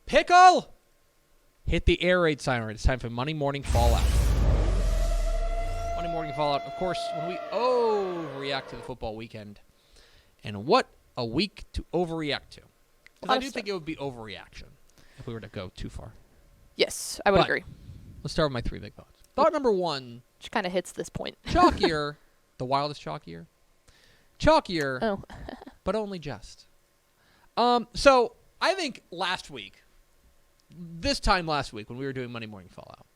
Pickle! Hit the air raid siren. It's time for Monday Morning Fallout. Monday Morning Fallout, of course, when we overreact to the football weekend. And what a week to overreact to. Because I do think it would be overreaction if we were to go too far. Yes, I would agree. Let's start with my three big thoughts. Thought number one. Which kind of hits this point. Chalkier. The wildest Chalkier. Chalkier. Oh. But only just. So, I think this time last week when we were doing Monday Morning Fallout,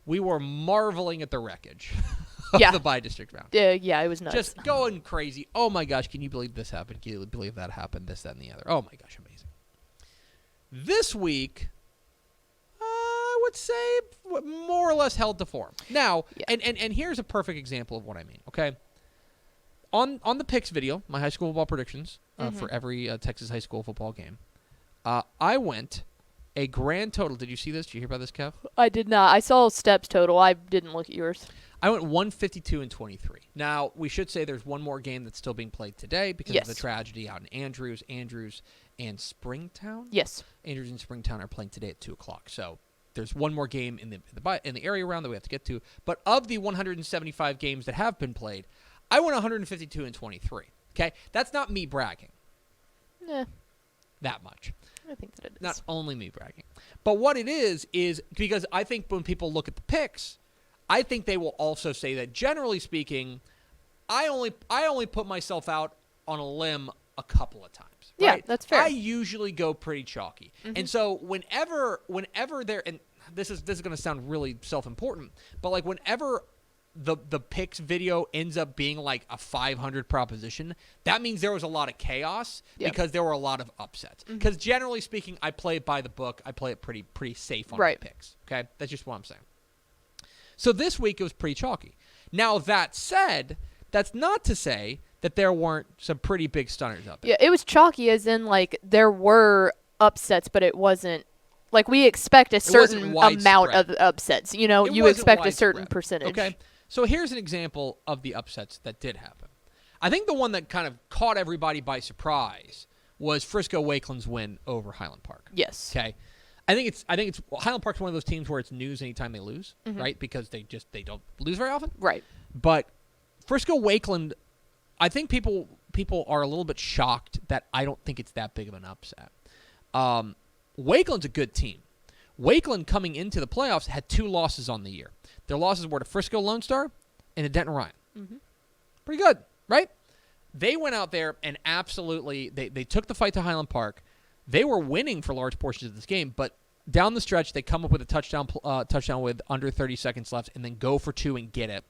we were marveling at the wreckage of the bi-district round. Yeah, it was nuts. Just going crazy. Oh my gosh, can you believe this happened? Can you believe that happened? This, that, and the other. Oh my gosh, amazing. This week, I would say more or less held to form. Now, and here's a perfect example of what I mean, okay? On the picks video, my high school football predictions for every Texas high school football game, I went a grand total. Did you see this? Did you hear about this, Kev? I did not. I saw Steps total. I didn't look at yours. I went 152-23. Now, we should say there's one more game that's still being played today because of the tragedy out in Andrews. Andrews and Springtown? Yes. Andrews and Springtown are playing today at 2 o'clock. So there's one more game in the area round that we have to get to. But of the 175 games that have been played, I went 152-23. Okay? That's not me bragging. Yeah. That much. I think that it is. Not only me bragging. But what it is because I think when people look at the picks, I think they will also say that generally speaking, I only put myself out on a limb a couple of times. Right? Yeah, that's fair. I usually go pretty chalky. Mm-hmm. And so whenever there, and this is going to sound really self-important, but like whenever the picks video ends up being like a 500 proposition, that means there was a lot of chaos because there were a lot of upsets. Because generally speaking, I play it by the book. I play it pretty safe on my picks. Okay? That's just what I'm saying. So this week it was pretty chalky. Now that said, that's not to say that there weren't some pretty big stunners up there. Yeah, it was chalky as in like there were upsets, but it wasn't like we expect a certain amount of upsets. You know, you expect a certain percentage. Okay. So here's an example of the upsets that did happen. I think the one that kind of caught everybody by surprise was Frisco Wakeland's win over Highland Park. Yes. Okay. I think it's Highland Park's one of those teams where it's news anytime they lose, right? Because they don't lose very often. Right. But Frisco Wakeland, I think people are a little bit shocked that I don't think it's that big of an upset. Wakeland's a good team. Wakeland coming into the playoffs had 2 losses on the year. Their losses were to Frisco Lone Star and to Denton Ryan. Mm-hmm. Pretty good, right? They went out there and absolutely they took the fight to Highland Park. They were winning for large portions of this game, but down the stretch they come up with a touchdown with under 30 seconds left and then go for 2 and get it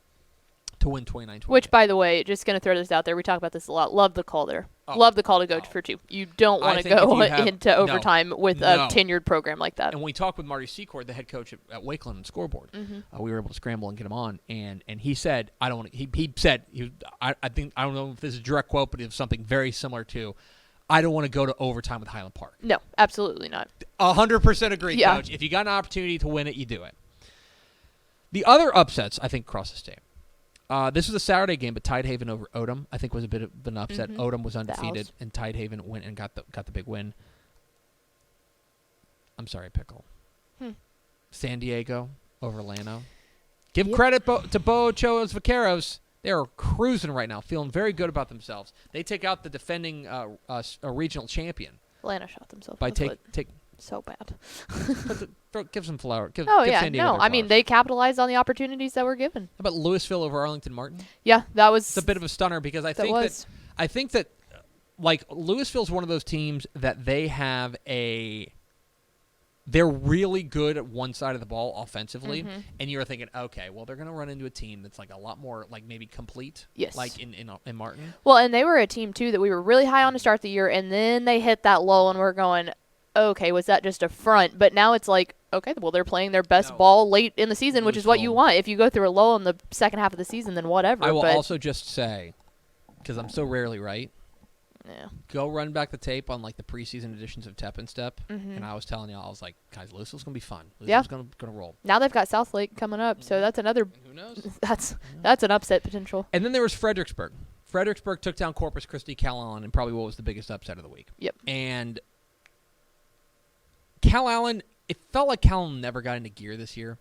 to win 29-20. Which, by the way, just going to throw this out there. We talk about this a lot. Love the call there. Love the call to go for 2. You don't want to go into overtime with a tenured program like that. And when we talked with Marty Secord, the head coach at Wakeland and Scoreboard, we were able to scramble and get him on, and he said, I don't want to, he said, I think, I don't know if this is a direct quote, but it was something very similar to, I don't want to go to overtime with Highland Park. No, absolutely not. 100% agree, Coach. If you got an opportunity to win it, you do it. The other upsets, I think, across the state. This was a Saturday game, but Tidehaven over Odom, I think, was a bit of an upset. Odom was undefeated, and Tidehaven went and got the big win. I'm sorry, Pickle. San Diego over Llano. Give credit to Bo Ochoa's Vaqueros. They are cruising right now, feeling very good about themselves. They take out the defending regional champion. Llano shot themselves. By take so bad. Give some flour. Give yeah, San Diego I mean, they capitalized on the opportunities that were given. How about Louisville over Arlington Martin? Yeah, that was. It's a bit of a stunner because I think that like Louisville's one of those teams that they have they're really good at one side of the ball offensively, and you're thinking, okay, well, they're going to run into a team that's like a lot more like maybe complete, like in Martin. Well, and they were a team too that we were really high on to start the year, and then they hit that lull, and we're going, okay, was that just a front? But now it's like, okay, well, they're playing their best ball late in the season, which is what you want. If you go through a lull in the second half of the season, then whatever. I will also just say, because I'm so rarely right, go run back the tape on like the preseason editions of Tepper and Step, and I was telling y'all, I was like, guys, Louisville's gonna be fun. Louisville's gonna roll. Now they've got Southlake coming up, so that's another. Who knows? That's an upset potential. And then there was Fredericksburg. Fredericksburg took down Corpus Christi Calalon in probably what was the biggest upset of the week. Yep. And Cal Allen, it felt like Cal Allen never got into gear this year.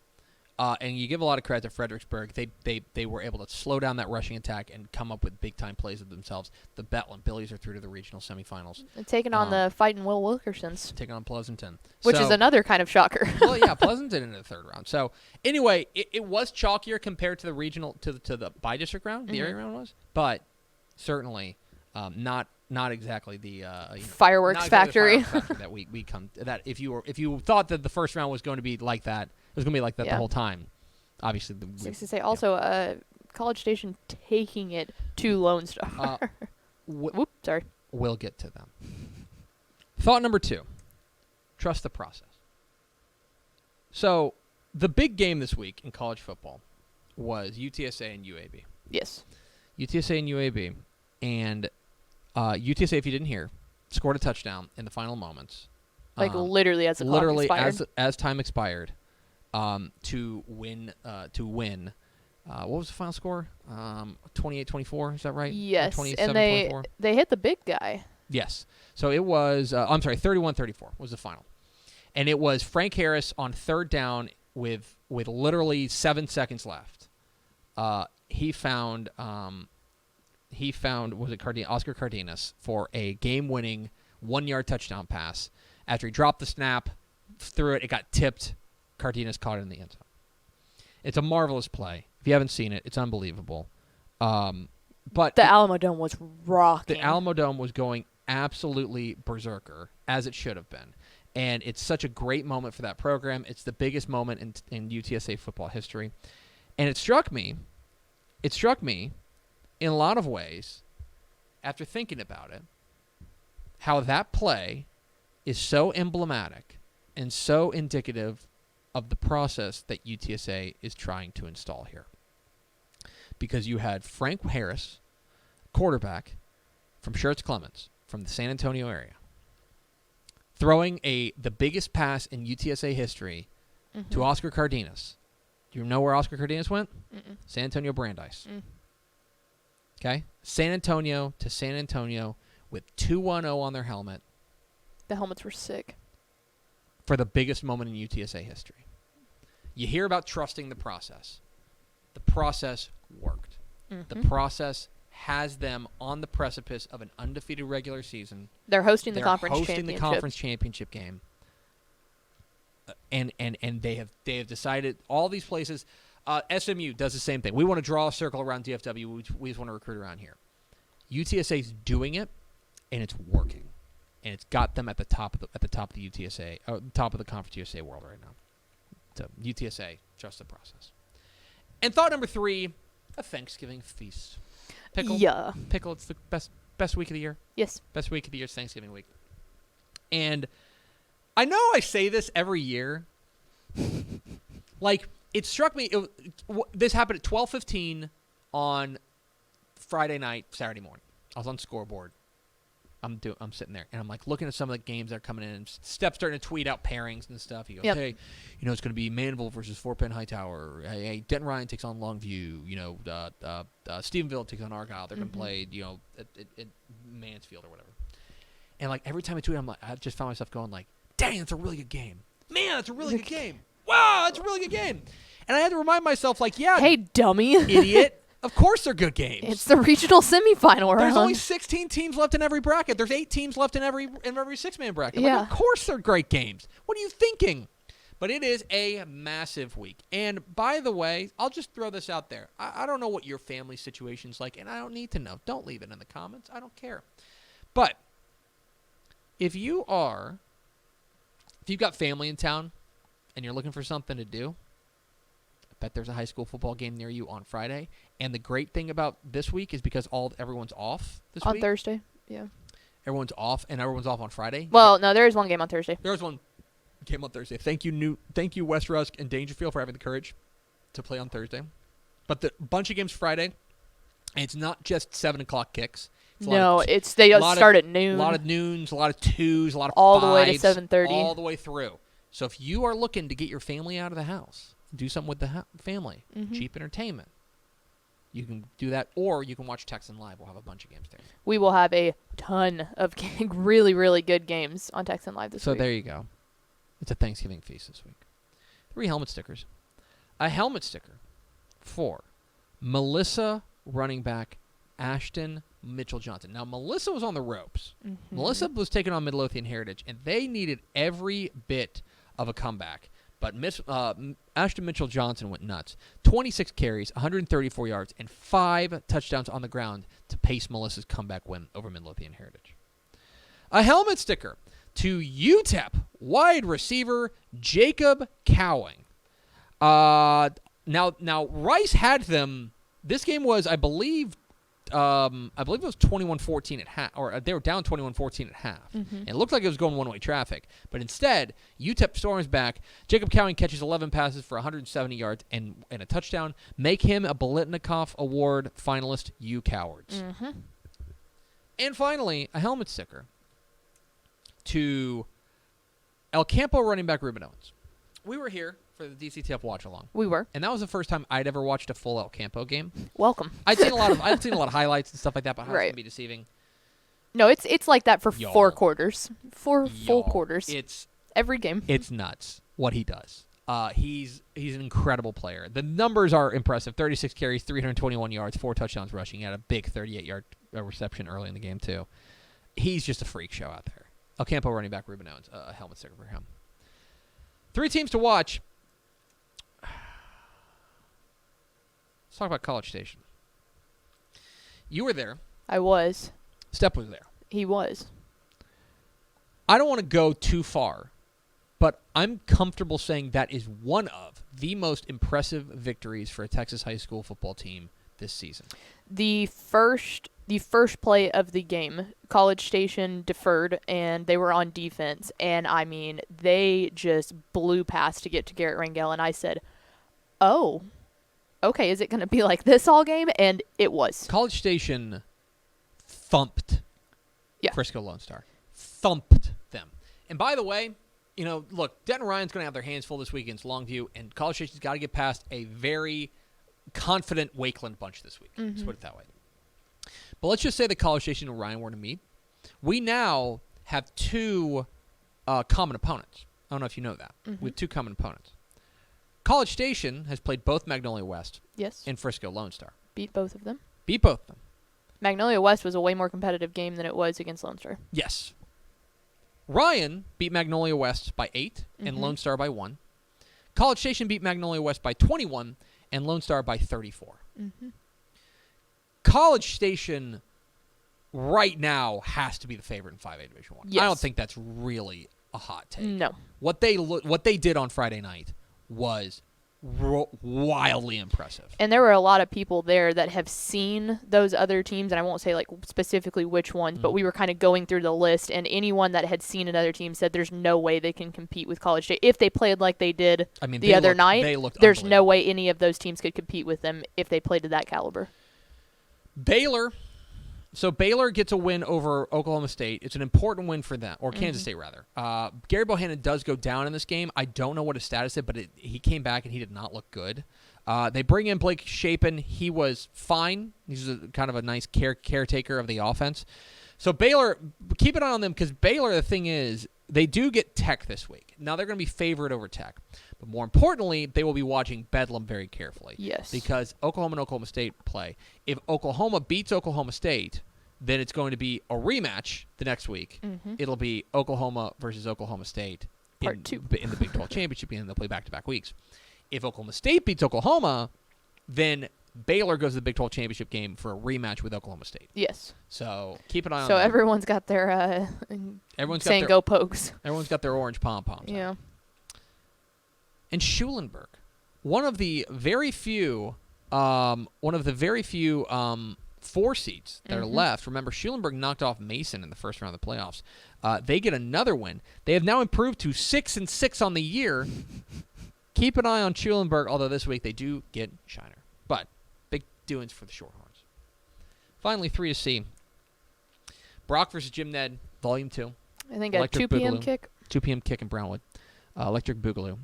And you give a lot of credit to Fredericksburg. They were able to slow down that rushing attack and come up with big-time plays of themselves. The Bethlehem Billies are through to the regional semifinals. And taking on the fighting Will Wilkersons. Taking on Pleasanton. Which is another kind of shocker. Well, yeah, Pleasanton in the third round. So, anyway, it was chalkier compared to the regional, to the by-district round, the area round was. But certainly not exactly the fireworks factory that we come that if you thought that the first round was going to be like that, it was going to be like that the whole time. Obviously, to say also College Station taking it to Lone Star. Whoop, sorry. We'll get to them. Thought number 2: trust the process. So the big game this week in college football was UTSA and UAB. Yes. UTSA and UAB, and UTSA, if you didn't hear, scored a touchdown in the final moments. Like literally as the clock expired. as time expired, to win. What was the final score? 28-24. Is that right? Yes, and they hit the big guy. Yes. So it was. 31-34 was the final, and it was Frank Harris on third down with literally 7 seconds left. He found. Was it Oscar Cardenas for a game-winning 1-yard touchdown pass. After he dropped the snap, threw it, it got tipped. Cardenas caught it in the end zone. It's a marvelous play. If you haven't seen it, it's unbelievable. But the Alamo Dome was rocking. The Alamo Dome was going absolutely berserker, as it should have been. And it's such a great moment for that program. It's the biggest moment in UTSA football history. And it struck me in a lot of ways, after thinking about it, how that play is so emblematic and so indicative of the process that UTSA is trying to install here. Because you had Frank Harris, quarterback from Schertz Clements, from the San Antonio area, throwing the biggest pass in UTSA history to Oscar Cardenas. Do you know where Oscar Cardenas went? San Antonio Brandeis. Okay? San Antonio to San Antonio with 2-1-0 on their helmet. The helmets were sick. For the biggest moment in UTSA history. You hear about trusting the process. The process worked. The process has them on the precipice of an undefeated regular season. They're hosting the conference championship game. And they have decided all these places. SMU does the same thing. We want to draw a circle around DFW. We just want to recruit around here. UTSA is doing it, and it's working, and it's got them at the top of the UTSA, top of the Conference USA world right now. So UTSA, trust the process. And thought number 3, a Thanksgiving feast. Pickle. Yeah. Pickle. It's the best week of the year. Yes. Best week of the year is Thanksgiving week. And I know I say this every year. Like, it struck me. This happened at 12:15 on Saturday morning. I was on Scoreboard. I'm sitting there, and I'm like looking at some of the games that are coming in. And Step's starting to tweet out pairings and stuff. He goes, "Hey, it's going to be Manville versus Fort Penn Hightower. Hey, Denton Ryan takes on Longview. Stephenville takes on Argyle. They're going to play, at Mansfield or whatever." And like every time I tweet, I just found myself going like, "Dang, that's a really good game. Man, that's a really good game. Wow, that's a really good game." And I had to remind myself, like, yeah. Hey, dummy. Idiot. Of course they're good games. It's the regional semifinal round. There's only 16 teams left in every bracket. There's 8 teams left in every 6-man bracket. Yeah. Like, of course they're great games. What are you thinking? But it is a massive week. And by the way, I'll just throw this out there. I don't know what your family situation's like, and I don't need to know. Don't leave it in the comments. I don't care. But if you've got family in town and you're looking for something to do, I bet there's a high school football game near you on Friday. And the great thing about this week is because everyone's off this week. On Thursday, yeah. Everyone's off, and everyone's off on Friday. Well, no, there is one game on Thursday. There is one game on Thursday. Thank you, West Rusk and Dangerfield, for having the courage to play on Thursday. But the bunch of games Friday, and it's not just 7 o'clock kicks. They start at noon. A lot of noons, a lot of 2s, a lot of 5s. All the way to 7:30. All the way through. So if you are looking to get your family out of the house, do something with the family, cheap entertainment, you can do that, or you can watch Texan Live. We'll have a bunch of games there. We will have a ton of really, really good games on Texan Live this week. So there you go. It's a Thanksgiving feast this week. 3 helmet stickers. A helmet sticker for Melissa running back Ashton Mitchell-Johnson. Now, Melissa was on the ropes. Mm-hmm. Melissa was taking on Midlothian Heritage, and they needed every bit of a comeback. But Ashton Mitchell-Johnson went nuts. 26 carries, 134 yards, and 5 touchdowns on the ground to pace Melissa's comeback win over Midlothian Heritage. A helmet sticker to UTEP wide receiver Jacob Cowing. Now Rice had them. This game was, I believe it was 21-14 at half, or they were down 21-14 at half. Mm-hmm. And it looked like it was going one-way traffic. But instead, UTEP storms back. Jacob Cowing catches 11 passes for 170 yards and a touchdown. Make him a Bolitnikoff Award finalist, you cowards. Mm-hmm. And finally, a helmet sticker to El Campo running back Ruben Owens. We were here for the DCTF watch-along. We were. And that was the first time I'd ever watched a full El Campo game. Welcome. I'd seen a lot of highlights and stuff like that, but how Right. it can be deceiving. No, it's like that for Y'all. 4 quarters. 4 full Y'all. quarters. It's Every game. It's nuts what he does. He's an incredible player. The numbers are impressive. 36 carries, 321 yards, 4 touchdowns rushing. He had a big 38-yard reception early in the game, too. He's just a freak show out there. El Campo running back Ruben Owens, a helmet sticker for him. 3 teams to watch. Let's talk about College Station. You were there. I was. Step was there. He was. I don't want to go too far, but I'm comfortable saying that is one of the most impressive victories for a Texas high school football team this season. The first play of the game, College Station deferred, and they were on defense. And, I mean, they just blew past to get to Garrett Rangel. And I said, oh, okay, is it going to be like this all game? And it was. College Station thumped Frisco Lone Star. Thumped them. And by the way, look, Denton Ryan's going to have their hands full this week against Longview, and College Station's got to get past a very confident Wakeland bunch this week. Mm-hmm. Let's put it that way. But let's just say that College Station and Ryan were to meet. We now have 2 common opponents. I don't know if you know that. Mm-hmm. We have 2 common opponents. College Station has played both Magnolia West Yes. and Frisco Lone Star. Beat both of them. Beat both of them. Magnolia West was a way more competitive game than it was against Lone Star. Yes. Ryan beat Magnolia West by 8 and Mhm. Lone Star by 1. College Station beat Magnolia West by 21 and Lone Star by 34. Mm-hmm. College Station right now has to be the favorite in 5A Division 1. Yes. I don't think that's really a hot take. No. What they did on Friday night was wildly impressive. And there were a lot of people there that have seen those other teams, and I won't say like specifically which ones, but we were kind of going through the list, and anyone that had seen another team said there's no way they can compete with College State. If they played like they did the other night, there's no way any of those teams could compete with them if they played to that caliber. Baylor. So Baylor gets a win over Oklahoma State. It's an important win for them, or Kansas State rather. Gary Bohannon does go down in this game. I don't know what his status is, but he came back and he did not look good. They bring in Blake Shapen. He was fine. He's kind of a nice caretaker of the offense. So Baylor, keep an eye on them because Baylor, the thing is, they do get Tech this week. Now they're going to be favored over Tech. But more importantly, they will be watching Bedlam very carefully. Yes. Because Oklahoma and Oklahoma State play. If Oklahoma beats Oklahoma State, then it's going to be a rematch the next week. Mm-hmm. It'll be Oklahoma versus Oklahoma State Part 2 in the Big 12 Championship, and they'll play back-to-back weeks. If Oklahoma State beats Oklahoma, then Baylor goes to the Big 12 Championship game for a rematch with Oklahoma State. Yes. So keep an eye on So that. everyone's got their saying go Pokes. Everyone's got their orange pom-poms. Yeah. And Schulenburg, one of the very few 4 seeds that are left. Remember, Schulenburg knocked off Mason in the first round of the playoffs. They get another win. They have now improved to 6-6 on the year. Keep an eye on Schulenburg, although this week they do get Shiner. But big doings for the Shorthorns. Finally, 3 to C. Brock versus Jim Ned, Volume 2. I think a 2 p.m. kick. 2 p.m. kick in Brownwood. Electric Boogaloo.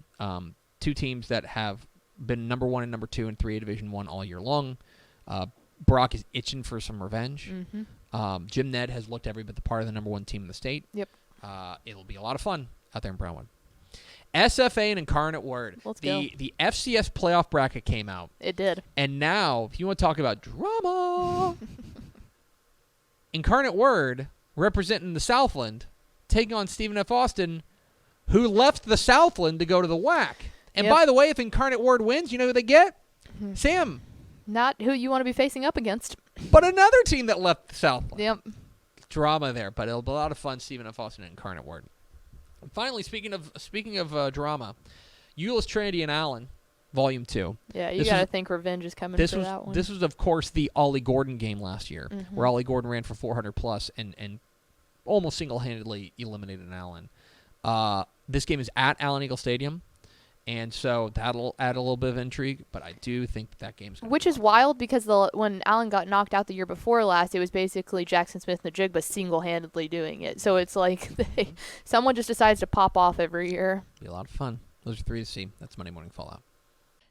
2 teams that have been number 1 and number 2 in 3A Division 1 all year long. Brock is itching for some revenge. Mm-hmm. Jim Ned has looked every bit the part of the number 1 team in the state. Yep. It'll be a lot of fun out there in Brownwood. SFA and Incarnate Word. Let's go. The FCS playoff bracket came out. It did. And now, if you want to talk about drama, Incarnate Word, representing the Southland, taking on Stephen F. Austin, who left the Southland to go to the WAC. And by the way, if Incarnate Word wins, you know who they get? Sam. Not who you want to be facing up against. But another team that left the Southland. Yep. Drama there, but it'll be a lot of fun. Stephen F. Austin and Incarnate Word. And finally, speaking of drama, Euless, Trinity, and Allen, Volume 2. Yeah, you got to think revenge is coming for that one. This was, of course, the Ollie Gordon game last year, where Ollie Gordon ran for 400+ and almost single-handedly eliminated Allen. This game is at Allen Eagle Stadium, and so that'll add a little bit of intrigue, but I do think that game's going to Which is wild because when Allen got knocked out the year before last, it was basically Jackson Smith and the Jigba single-handedly doing it. So it's like someone just decides to pop off every year. Be a lot of fun. Those are 3 to see. That's Monday Morning Fallout.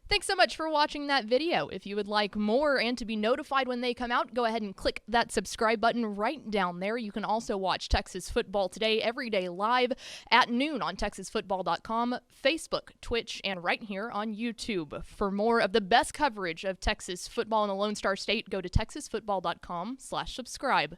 Thanks so much for watching that video. If you would like more and to be notified when they come out, go ahead and click that subscribe button right down there. You can also watch Texas Football Today every day live at noon on TexasFootball.com, Facebook, Twitch, and right here on YouTube. For more of the best coverage of Texas football in the Lone Star State, go to TexasFootball.com/subscribe.